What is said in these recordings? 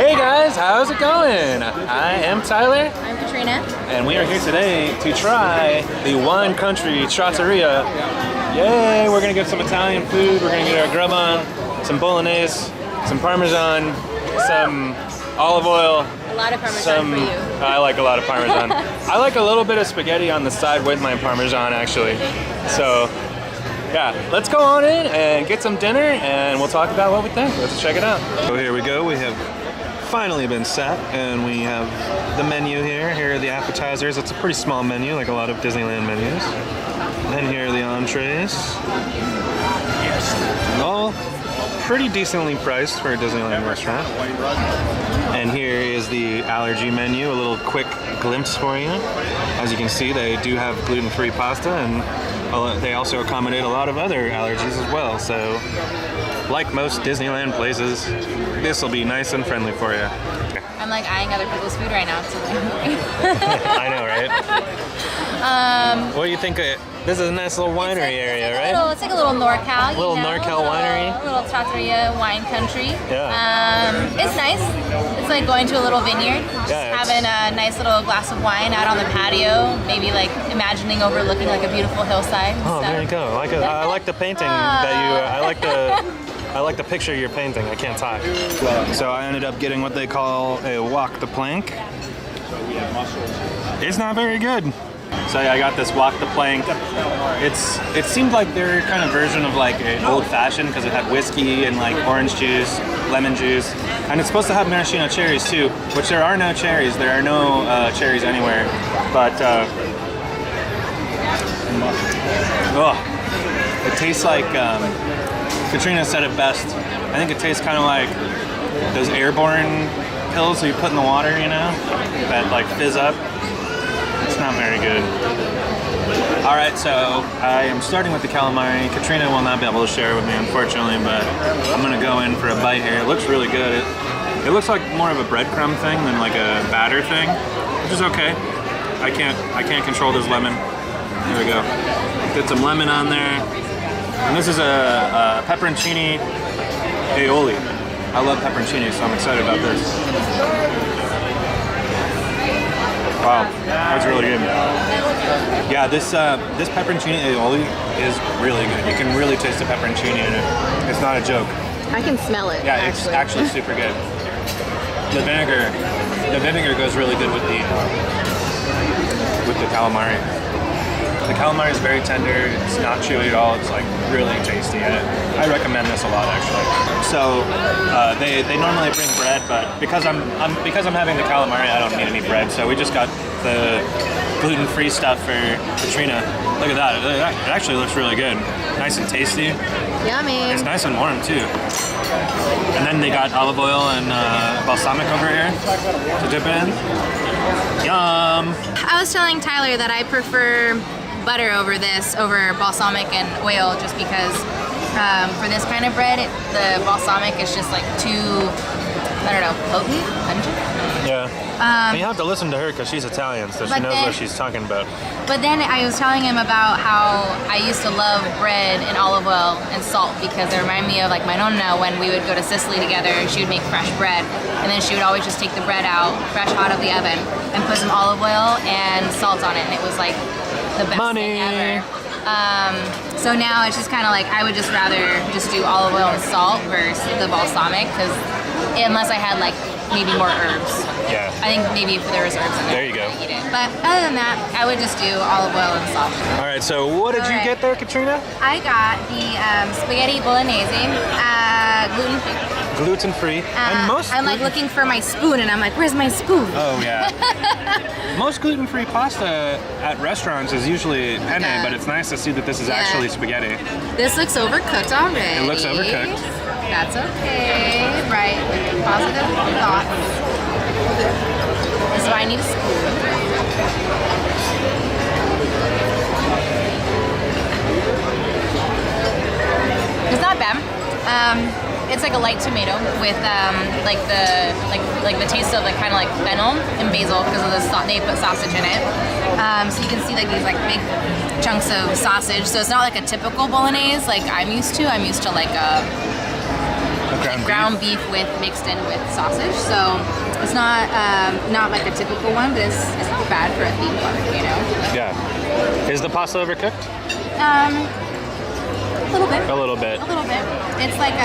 Hey guys, how's it going? I am Tyler. I'm Katrina. And we are here today to try the Wine Country Trattoria. Yay, we're gonna get some Italian food. We're gonna get our grub on, some Bolognese, some Parmesan, some olive oil. A lot of Parmesan for you. I like a lot of Parmesan. I like a little bit of spaghetti on the side with my Parmesan actually. So yeah, let's go on in and get some dinner and we'll talk about what we think. Let's check it out. So here we go. We have finally been set and we have the menu here. Here are the appetizers. It's a pretty small menu, like a lot of Disneyland menus. And here are the entrees. All pretty decently priced for a Disneyland restaurant. And here is the allergy menu, a little quick glimpse for you. As you can see, they do have gluten-free pasta and they also accommodate a lot of other allergies as well. So, like most Disneyland places, this will be nice and friendly for you. I'm like eyeing other people's food right now. So I know, right? What do you think? This is a nice little winery area, right? It's like a little NorCal, little NorCal winery. A little trattoria, wine country. Yeah. It's nice. It's like going to a little vineyard, just having a nice little glass of wine out on the patio, maybe like imagining overlooking like a beautiful hillside. Oh, there you go. I like the painting that you. I like the picture you're painting. I can't talk. So I ended up getting what they call a walk the plank. It's not very good. So yeah, I got this walk the plank. It seemed like their kind of version of like an old fashioned because it had whiskey and like orange juice, lemon juice, and it's supposed to have maraschino cherries too, which there are no cherries. There are no cherries anywhere, but it tastes like Katrina said it best. I think it tastes kind of like those airborne pills that you put in the water, you know, that like fizz up. It's not very good. All right, so I am starting with the calamari. Katrina will not be able to share with me, unfortunately, but I'm gonna go in for a bite here. It looks really good. It looks like more of a breadcrumb thing than like a batter thing, which is okay. I can't control this lemon. There we go. Get some lemon on there. And this is a Pepperoncini Aioli. I love pepperoncini, so I'm excited about this. Wow, that's really good. Yeah, this Pepperoncini Aioli is really good. You can really taste the pepperoncini in it. It's not a joke. I can smell it. Yeah, it's actually super good. The vinegar goes really good with the calamari. The calamari is very tender. It's not chewy at all. It's like really tasty. I recommend this a lot actually. So they normally bring bread, but because I'm having the calamari, I don't need any bread. So we just got the gluten-free stuff for Katrina. Look at that. It actually looks really good. Nice and tasty. Yummy. It's nice and warm too. And then they got olive oil and balsamic over here to dip it in. Yum. I was telling Tyler that I prefer butter over balsamic and oil just because for this kind of bread, the balsamic is just like too, I don't know, potent, pungent? Yeah. You have to listen to her because she's Italian, so she knows what she's talking about. But then I was telling him about how I used to love bread and olive oil and salt because it reminded me of like my nonna when we would go to Sicily together. She would make fresh bread, and then she would always just take the bread out, fresh hot of the oven, and put some olive oil and salt on it, and it was like the best thing ever. So now it's just kind of like I would just rather just do olive oil and salt versus the balsamic because unless I had like maybe more herbs. Yeah. I think maybe if there was herbs in there. There you go. Eat it. But other than that, I would just do olive oil and salt. All right. So what did you get there, Katrina? I got the spaghetti bolognese, gluten-free. Gluten-free. I'm like looking for my spoon, and I'm like, where's my spoon? Oh yeah. Most gluten-free pasta at restaurants is usually penne, but it's nice to see that this is actually spaghetti. This looks overcooked already. It looks overcooked. That's okay, right? Positive thoughts. This is why I need a spoon. It's not bad. It's like a light tomato with like the taste of like kind of like fennel and basil because of the they put sausage in it. So you can see like these like big chunks of sausage. So it's not like a typical bolognese like I'm used to. I'm used to like a ground beef with mixed in with sausage. So it's not like a typical one, but it's not bad for a theme park, you know? Yeah. Is the pasta overcooked? A little bit. A little bit. A little bit. It's like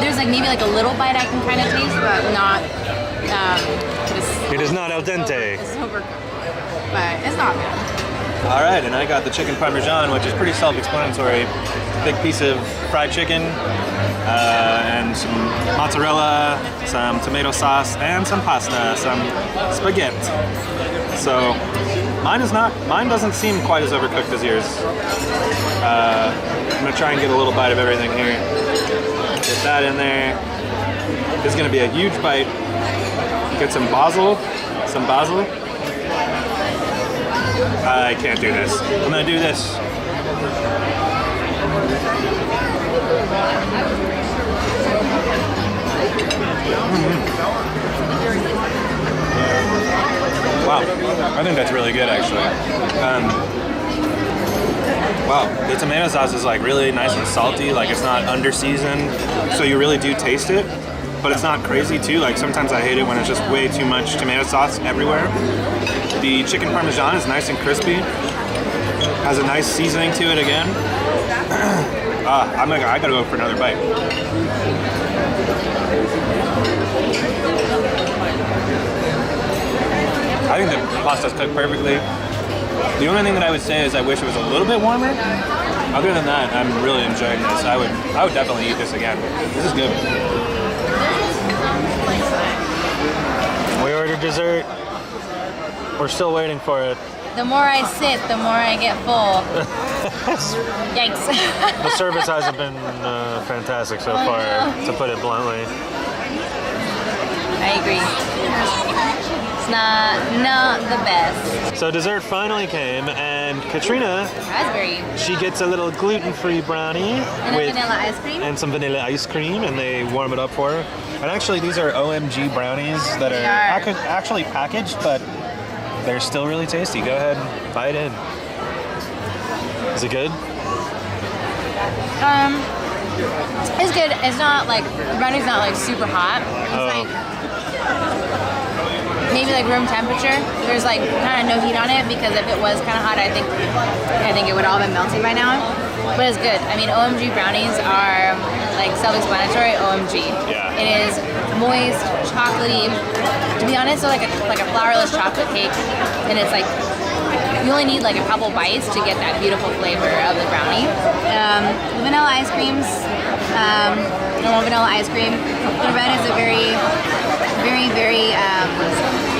there's like maybe like a little bite I can kind of taste, but not. It is not al dente. It's overcooked, but it's not bad. All right, and I got the chicken parmesan, which is pretty self-explanatory. Big piece of fried chicken, and some mozzarella, some tomato sauce, and some pasta, some spaghetti. So mine doesn't seem quite as overcooked as yours. I'm gonna try and get a little bite of everything here. Get that in there. This is gonna be a huge bite. Get some basil. I can't do this. I'm gonna do this. Wow, I think that's really good actually. Wow, the tomato sauce is like really nice and salty, like it's not under seasoned, so you really do taste it, but it's not crazy too. Like sometimes I hate it when it's just way too much tomato sauce everywhere. The chicken parmesan is nice and crispy, has a nice seasoning to it again. I gotta go for another bite. I think the pasta's cooked perfectly. The only thing that I would say is I wish it was a little bit warmer. Other than that, I'm really enjoying this. I would definitely eat this again. This is good. We ordered dessert. We're still waiting for it. The more I sit, the more I get full. Yikes. The service hasn't been fantastic so far, to put it bluntly. I agree. It's not the best. So dessert finally came, and Katrina, raspberry, she gets a little gluten-free brownie and with vanilla ice cream, and some vanilla ice cream, and they warm it up for her. And actually, these are OMG brownies that are actually packaged, but they're still really tasty. Go ahead and bite in. Is it good? It's good. It's not like, the brownie's not like super hot. It's like maybe like room temperature. There's like kind of no heat on it, because if it was kind of hot, I think it would all been melting by now. But it's good. I mean, OMG brownies are like self-explanatory. OMG. Yeah. It is moist, chocolatey. To be honest, so like a flourless chocolate cake, and it's like you only need like a couple bites to get that beautiful flavor of the brownie. Vanilla ice creams, normal vanilla ice cream. The red is a very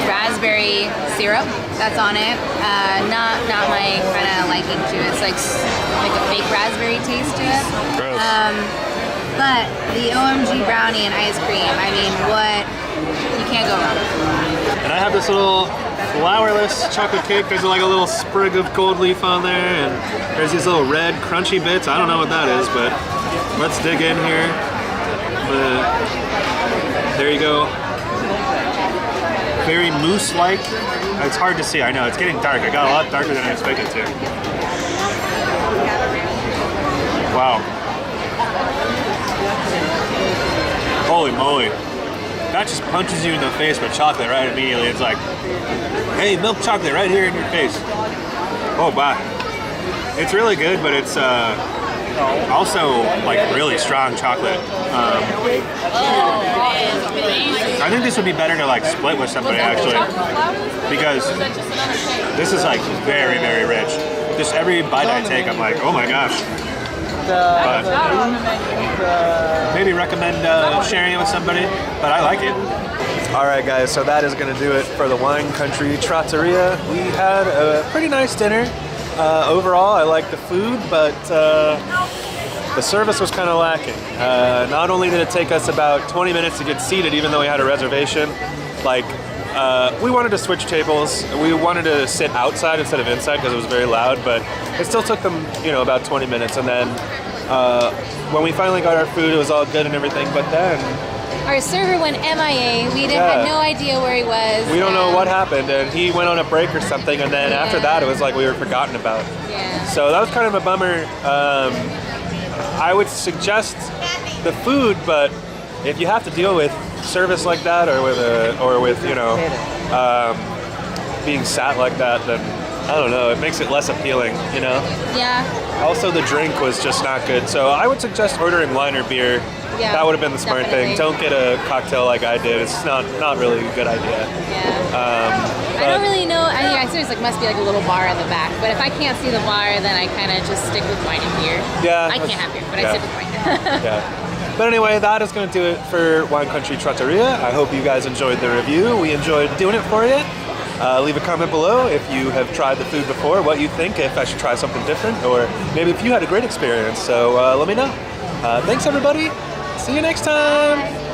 raspberry syrup that's on it. Not my kind of liking to it. It's like a fake raspberry taste to it. Gross. But the OMG brownie and ice cream, I mean, you can't go wrong. And I have this little flourless chocolate cake. There's like a little sprig of gold leaf on there, and there's these little red crunchy bits. I don't know what that is, but let's dig in here. There you go. Very mousse-like. It's hard to see, I know, it's getting dark. It got a lot darker than I expected to. Wow. Holy moly. That just punches you in the face with chocolate right immediately. It's like, hey, milk chocolate right here in your face. Oh, wow. It's really good, but it's also like really strong chocolate. I think this would be better to like split with somebody actually, because this is like very, very rich. Just every bite I take, I'm like, oh my gosh. But maybe recommend sharing it with somebody, but I like it. All right, guys, so that is going to do it for the Wine Country Trattoria. We had a pretty nice dinner. Overall, I liked the food, but the service was kind of lacking. Not only did it take us about 20 minutes to get seated, even though we had a reservation, like we wanted to switch tables. We wanted to sit outside instead of inside because it was very loud, but it still took them, about 20 minutes. And then when we finally got our food, it was all good and everything, but then our server went MIA. We had no idea where he was. We don't know what happened, and he went on a break or something, and then after that, it was like we were forgotten about. Yeah. So that was kind of a bummer. I would suggest the food, but if you have to deal with service like that, or with being sat like that, then I don't know. It makes it less appealing, you know. Yeah. Also, the drink was just not good, so I would suggest ordering wine or beer. Yeah, that would have been the smart definitely. thing. Don't get a cocktail like I did. It's not really a good idea. Yeah. I don't really know. I mean, I seriously must be like a little bar in the back. But if I can't see the bar, then I kind of just stick with wine and beer. Yeah. I can't have beer, but yeah. I stick with wine. Yeah. But anyway, that is going to do it for Wine Country Trattoria. I hope you guys enjoyed the review. We enjoyed doing it for you. Leave a comment below if you have tried the food before, what you think, if I should try something different, or maybe if you had a great experience. So let me know. Thanks, everybody. See you next time.